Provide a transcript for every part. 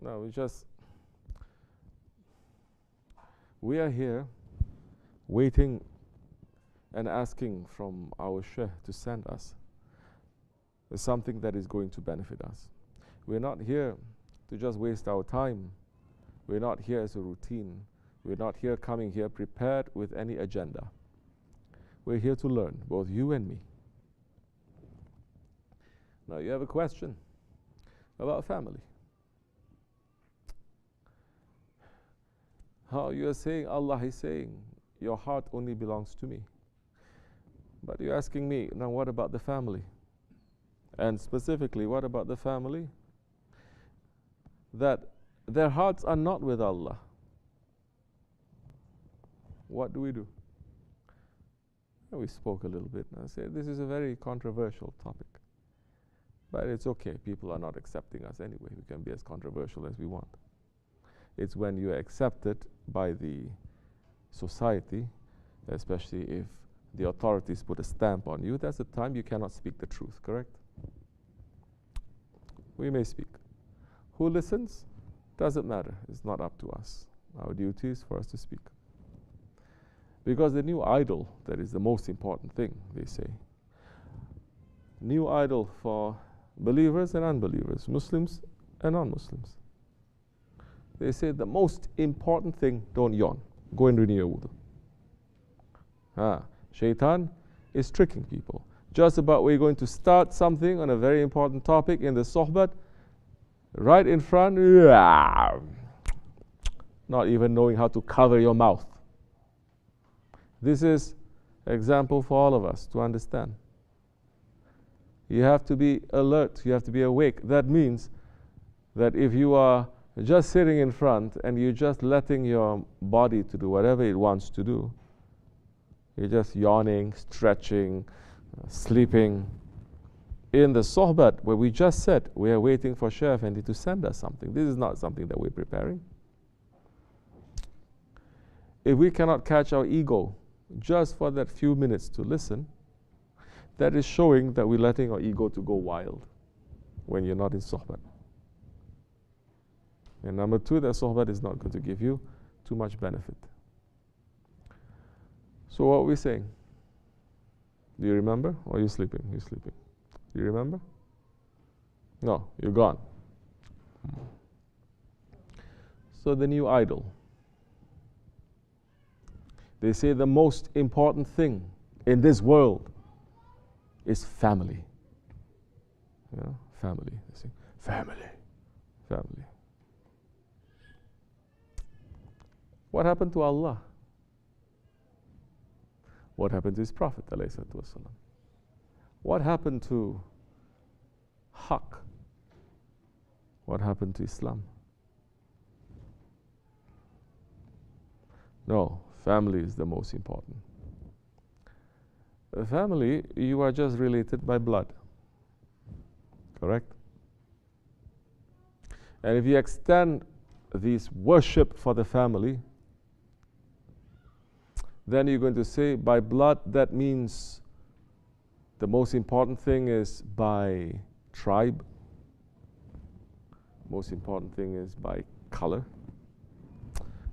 No, we are here waiting and asking from our Sheikh to send us something that is going to benefit us. We're not here to just waste our time. We're not here as a routine. We're not here coming here prepared with any agenda. We're here to learn, both you and me. Now you have a question about family. How you are saying, Allah is saying, your heart only belongs to me. But you're asking me, now what about the family? And specifically, what about the family that their hearts are not with Allah? What do we do? We spoke a little bit. I said, this is a very controversial topic. But it's okay. People are not accepting us anyway. We can be as controversial as we want. It's when you are accepted by the society, especially if the authorities put a stamp on you, that's the time you cannot speak the truth, correct? We may speak. Who listens? Doesn't matter. It's not up to us. Our duty is for us to speak. Because the new idol, that is the most important thing, they say. New idol for believers and unbelievers, Muslims and non-Muslims. They say the most important thing, don't yawn. Go and renew your wudu. Shaitan is tricking people. Just about we're going to start something on a very important topic in the sohbat, right in front, not even knowing how to cover your mouth. This is an example for all of us to understand. You have to be alert, you have to be awake. That means that if you are just sitting in front and you're just letting your body to do whatever it wants to do, you're just yawning, stretching, sleeping. In the sohbat, where we just said we are waiting for Shaykh Effendi to send us something. This is not something that we're preparing. If we cannot catch our ego just for that few minutes to listen, that is showing that we're letting our ego to go wild when you're not in sohbat. And number two, that sohbat is not going to give you too much benefit. So what are we saying? Do you remember? Or are you sleeping? You're sleeping. Do you remember? No, you're gone. So the new idol. They say the most important thing in this world is family. You know, family. They say, family. Family. What happened to Allah? What happened to His Prophet ﷺ? What happened to Haqq? What happened to Islam? No, family is the most important. The family, you are just related by blood. Correct? And if you extend this worship for the family, then you're going to say by blood, that means the most important thing is by tribe. Most important thing is by color.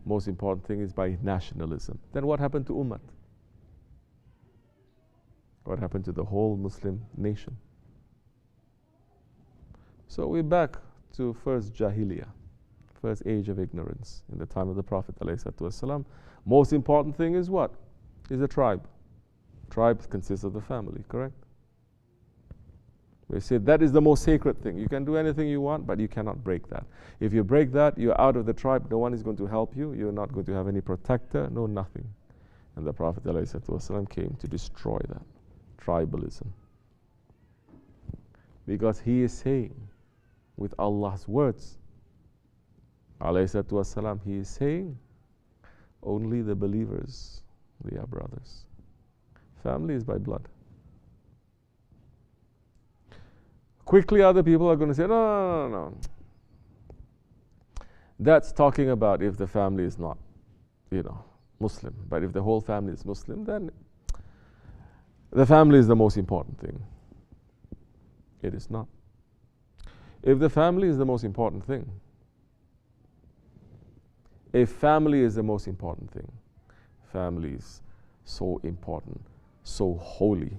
Most important thing is by nationalism. Then what happened to Ummah? What happened to the whole Muslim nation? So we're back to first Jahiliyyah, first age of ignorance in the time of the Prophet ﷺ. Most important thing is what? Is a tribe. Tribe consists of the family, correct? We say that is the most sacred thing. You can do anything you want, but you cannot break that. If you break that, you're out of the tribe. No one is going to help you. You're not going to have any protector, no nothing. And the Prophet ﷺ came to destroy that tribalism. Because he is saying with Allah's words, ﷺ, he is saying, only the believers, they are brothers. Family is by blood. Quickly other people are going to say, no. That's talking about if the family is not, Muslim. But if the whole family is Muslim, then the family is the most important thing. It is not. If the family is the most important thing, A family is the most important thing. Family is so important, so holy.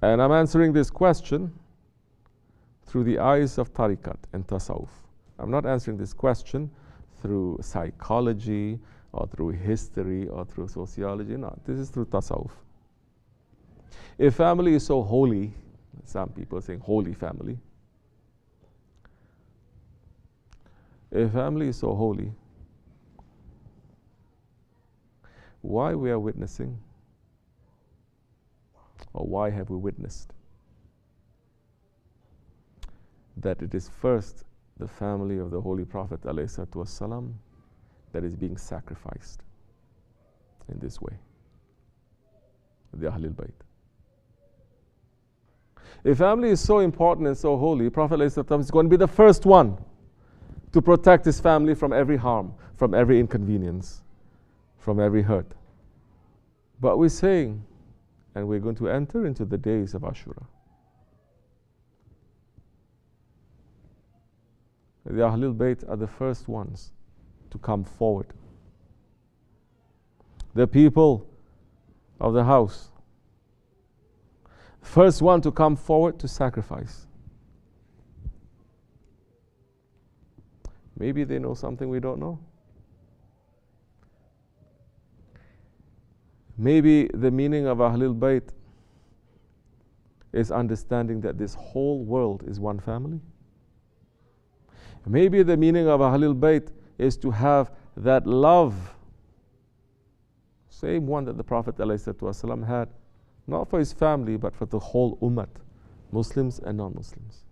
And I'm answering this question through the eyes of tariqat and tasawwuf. I'm not answering this question through psychology or through history or through sociology. No, this is through tasawwuf. A family is so holy, some people are saying holy family. A family is so holy. Why we are witnessing, or why have we witnessed, that it is first the family of the Holy Prophet ﷺ that is being sacrificed in this way, the Ahlul Bayt. A family is so important and so holy, Prophet ﷺ is going to be the first one to protect his family from every harm, from every inconvenience, from every hurt. But we're saying, and we're going to enter into the days of Ashura. The Ahlul Bayt are the first ones to come forward. The people of the house, first one to come forward to sacrifice. Maybe they know something we don't know. Maybe the meaning of Ahlul Bayt is understanding that this whole world is one family. Maybe the meaning of Ahlul Bayt is to have that love, same one that the Prophet ﷺ had, not for his family but for the whole ummah, Muslims and non-Muslims.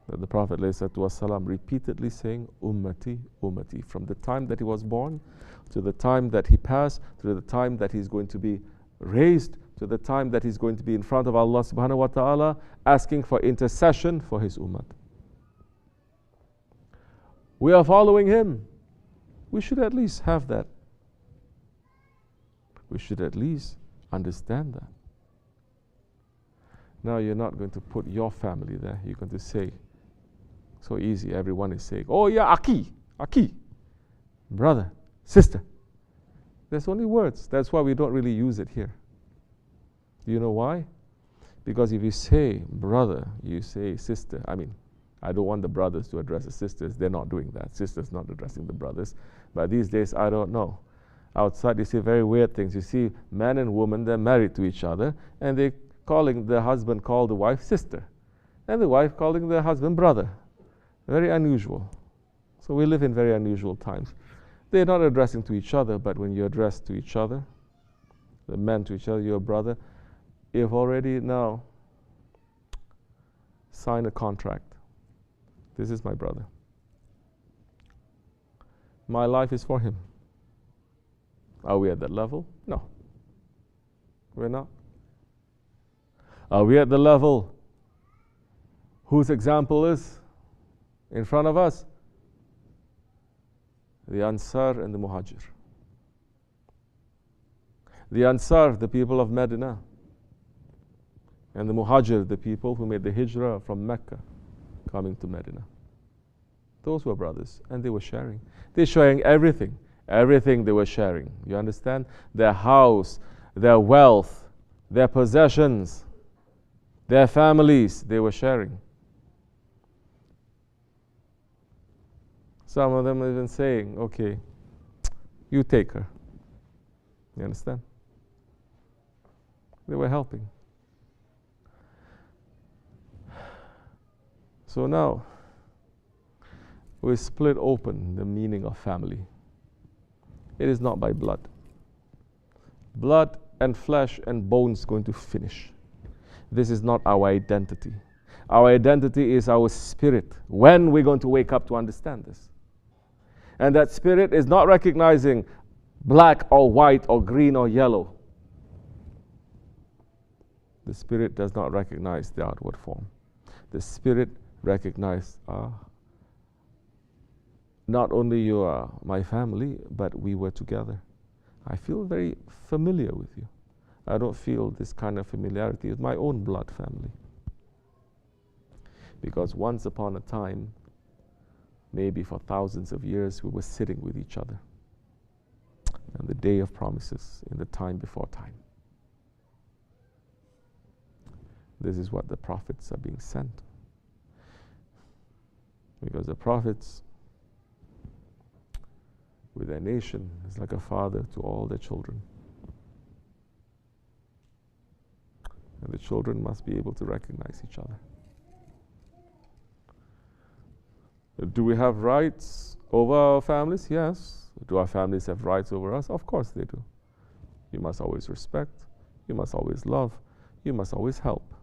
That the Prophet ﷺ repeatedly saying, Ummati, Ummati, from the time that he was born to the time that he passed, to the time that he's going to be raised, to the time that he's going to be in front of Allah subhanahu wa ta'ala, asking for intercession for his ummah. We are following him. We should at least have that. We should at least understand that. Now you're not going to put your family there. You're going to say, so easy, everyone is saying, oh yeah, Aki, brother, sister. There's only words. That's why we don't really use it here. Do you know why? Because if you say brother, you say sister. I don't want the brothers to address the sisters. They're not doing that. Sisters not addressing the brothers. But these days, I don't know. Outside, you see very weird things. You see man and woman, they're married to each other, and they calling the husband call the wife sister, and the wife calling the husband brother. Very unusual. So we live in very unusual times. They're not addressing to each other, but when you address to each other, the men to each other, your brother, you've already now signed a contract. This is my brother. My life is for him. Are we at that level? No. We're not. Are we at the level whose example is in front of us? The Ansar and the Muhajir. The Ansar, the people of Medina, and the Muhajir, the people who made the hijrah from Mecca coming to Medina. Those were brothers, and they were sharing. They're sharing everything. Everything they were sharing. You understand? Their house, their wealth, their possessions, their families, they were sharing. Some of them even saying, okay, you take her. You understand? They were helping. So now, we split open the meaning of family. It is not by blood. Blood and flesh and bones going to finish. This is not our identity. Our identity is our spirit. When we're going to wake up to understand this? And that spirit is not recognizing black or white or green or yellow. The spirit does not recognize the outward form. The spirit recognizes, not only you are my family, but we were together. I feel very familiar with you. I don't feel this kind of familiarity with my own blood family. Because once upon a time, maybe for thousands of years we were sitting with each other. And the day of promises, in the time before time. This is what the prophets are being sent. Because the prophets, with their nation, is like a father to all their children. And the children must be able to recognize each other. Do we have rights over our families? Yes. Do our families have rights over us? Of course they do. You must always respect. You must always love. You must always help.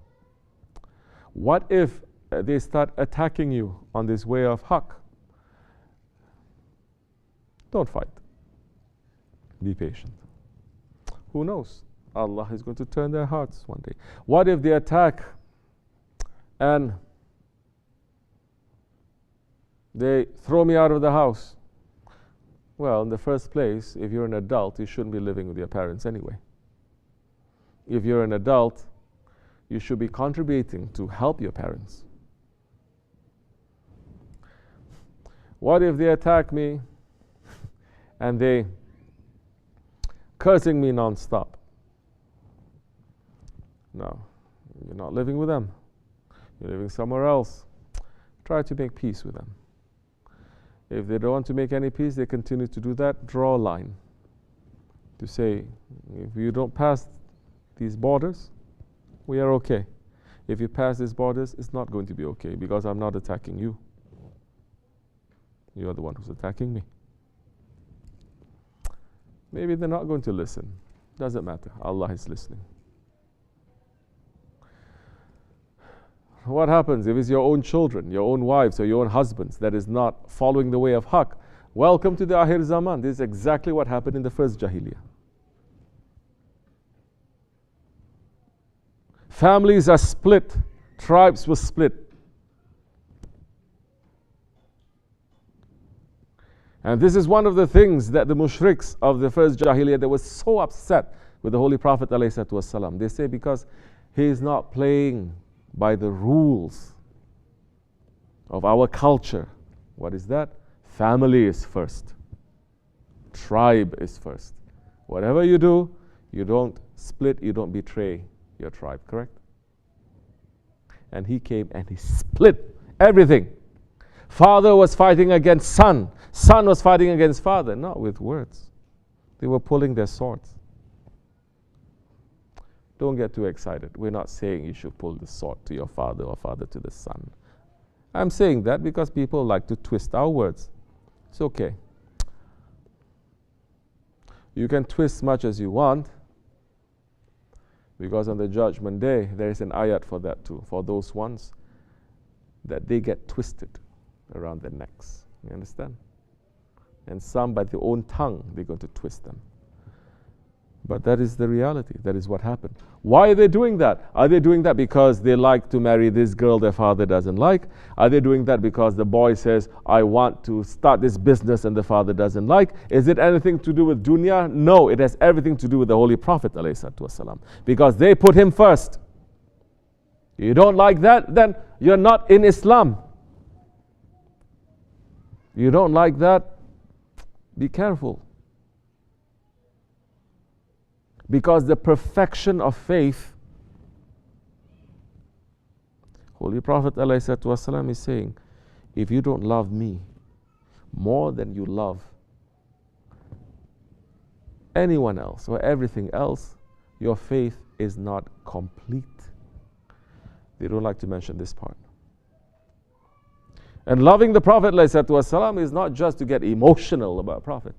What if they start attacking you on this way of haqq? Don't fight. Be patient. Who knows? Allah is going to turn their hearts one day. What if they attack and they throw me out of the house? Well, in the first place, if you're an adult, you shouldn't be living with your parents anyway. If you're an adult, you should be contributing to help your parents. What if they attack me and they cursing me non-stop? No, you're not living with them. You're living somewhere else. Try to make peace with them. If they don't want to make any peace, they continue to do that, draw a line. To say, if you don't pass these borders, we are okay. If you pass these borders, it's not going to be okay because I'm not attacking you. You're the one who's attacking me. Maybe they're not going to listen. Doesn't matter. Allah is listening. What happens if it's your own children, your own wives, or your own husbands that is not following the way of haqq? Welcome to the Akhir Zaman. This is exactly what happened in the first Jahiliyyah. Families are split. Tribes were split. And this is one of the things that the mushriks of the first Jahiliyyah, they were so upset with the Holy Prophet ﷺ. They say because he is not playing by the rules of our culture. What is that? Family is first. Tribe is first. Whatever you do, you don't split, you don't betray your tribe, correct? And he came and he split everything. Father was fighting against son. Son was fighting against father. Not with words. They were pulling their swords. Don't get too excited. We're not saying you should pull the sword to your father or father to the son. I'm saying that because people like to twist our words. It's okay. You can twist much as you want, because on the judgment day, there is an ayat for that too, for those ones that they get twisted around their necks. You understand? And some by their own tongue, they're going to twist them. But that is the reality. That is what happened. Why are they doing that? Are they doing that because they like to marry this girl their father doesn't like? Are they doing that because the boy says, I want to start this business and the father doesn't like? Is it anything to do with dunya? No, it has everything to do with the Holy Prophet ﷺ, because they put him first. You don't like that? Then you're not in Islam. You don't like that? Be careful. Because the perfection of faith, Holy Prophet ﷺ is saying, if you don't love me more than you love anyone else or everything else, your faith is not complete. They don't like to mention this part. And loving the Prophet ﷺ is not just to get emotional about Prophet.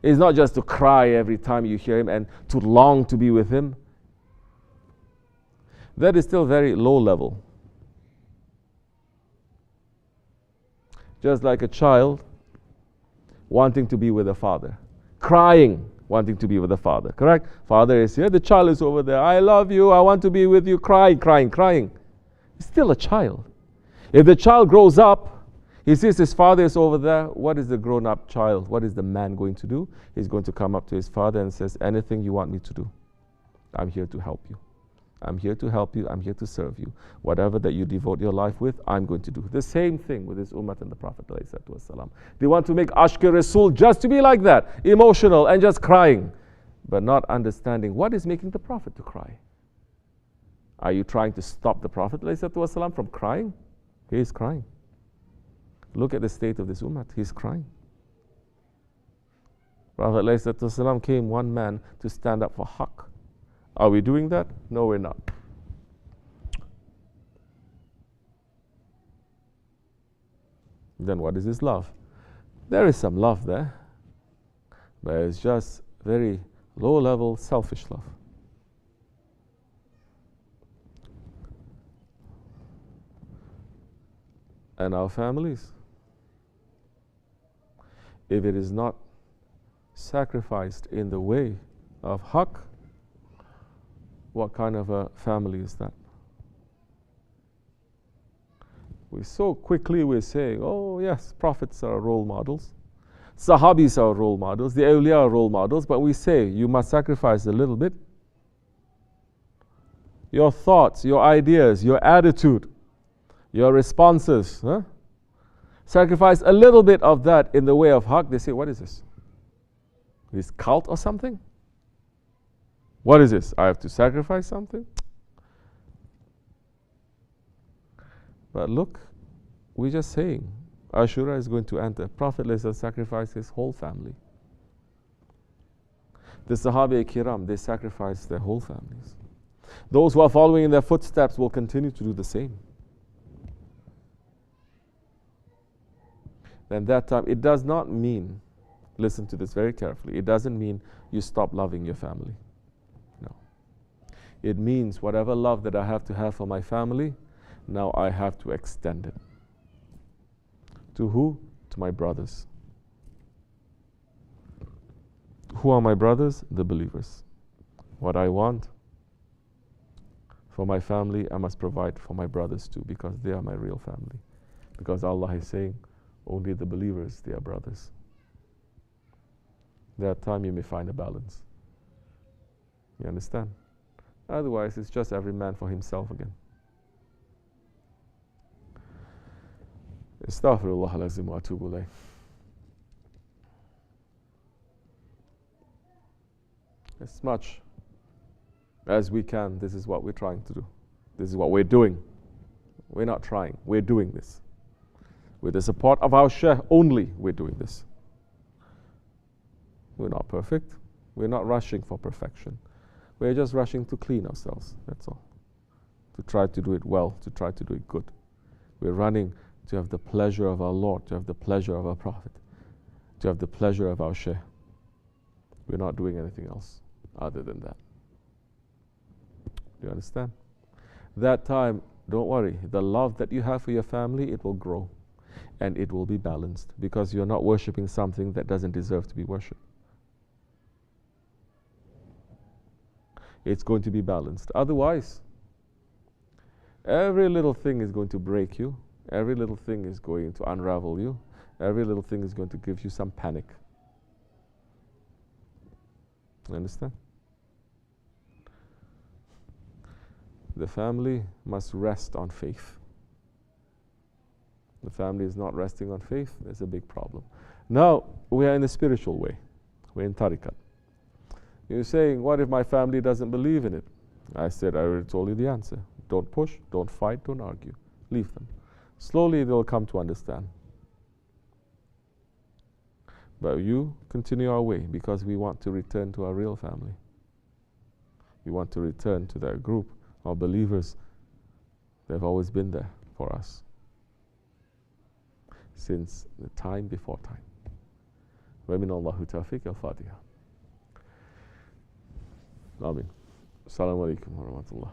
It's not just to cry every time you hear him and to long to be with him. That is still very low level. Just like a child wanting to be with a father, crying, wanting to be with a father, correct? Father is here, the child is over there. I love you, I want to be with you, crying, crying, crying. He's still a child. If the child grows up, he sees his father is over there. What is the grown-up child? What is the man going to do? He's going to come up to his father and says, anything you want me to do, I'm here to help you. I'm here to help you. I'm here to serve you. Whatever that you devote your life with, I'm going to do. The same thing with this ummah and the Prophet ﷺ. They want to make Ashq Rasul just to be like that, emotional and just crying, but not understanding what is making the Prophet to cry. Are you trying to stop the Prophet ﷺ from crying? He is crying. Look at the state of this ummah. He's crying. Prophet ﷺ came one man to stand up for haqq. Are we doing that? No, we're not. Then what is this love? There is some love there, but it's just very low-level, selfish love. And our families, if it is not sacrificed in the way of haqq, what kind of a family is that? We so quickly we're saying, oh yes, prophets are role models, Sahabis are role models, the awliya are role models, but we say you must sacrifice a little bit. Your thoughts, your ideas, your attitude, your responses, sacrifice a little bit of that in the way of haqq. They say, what is this? This cult or something? What is this? I have to sacrifice something? But look, we're just saying, Ashura is going to enter. Prophet sacrificed his whole family. The Sahaba Kiram, they sacrificed their whole families. Those who are following in their footsteps will continue to do the same. Then that time, it does not mean, listen to this very carefully, it doesn't mean you stop loving your family. No. It means whatever love that I have to have for my family, now I have to extend it. To who? To my brothers. Who are my brothers? The believers. What I want for my family, I must provide for my brothers too, because they are my real family. Because Allah is saying, only the believers, they are brothers. That time you may find a balance. You understand? Otherwise, it's just every man for himself again. Astaghfirullah al-azim wa atubu ilayh. As much as we can, this is what we're trying to do. This is what we're doing. We're not trying, we're doing this. With the support of our Shaykh only, we're doing this. We're not perfect. We're not rushing for perfection. We're just rushing to clean ourselves, that's all. To try to do it well, to try to do it good. We're running to have the pleasure of our Lord, to have the pleasure of our Prophet, to have the pleasure of our Shaykh. We're not doing anything else other than that. Do you understand? That time, don't worry, the love that you have for your family, it will grow and it will be balanced, because you're not worshipping something that doesn't deserve to be worshipped. It's going to be balanced. Otherwise, every little thing is going to break you. Every little thing is going to unravel you. Every little thing is going to give you some panic. You understand? The family must rest on faith. The family is not resting on faith, there's a big problem. Now, we are in the spiritual way. We're in tariqat. You're saying, what if my family doesn't believe in it? I said, I already told you the answer. Don't push, don't fight, don't argue. Leave them. Slowly they'll come to understand. But you continue our way, because we want to return to our real family. We want to return to that group of believers. They've always been there for us since the time before time. وَمِنَ اللَّهُ تَوْفِيقِ الْفَاتِحَةِ. Amin. Assalamu alaikum wa rahmatullah.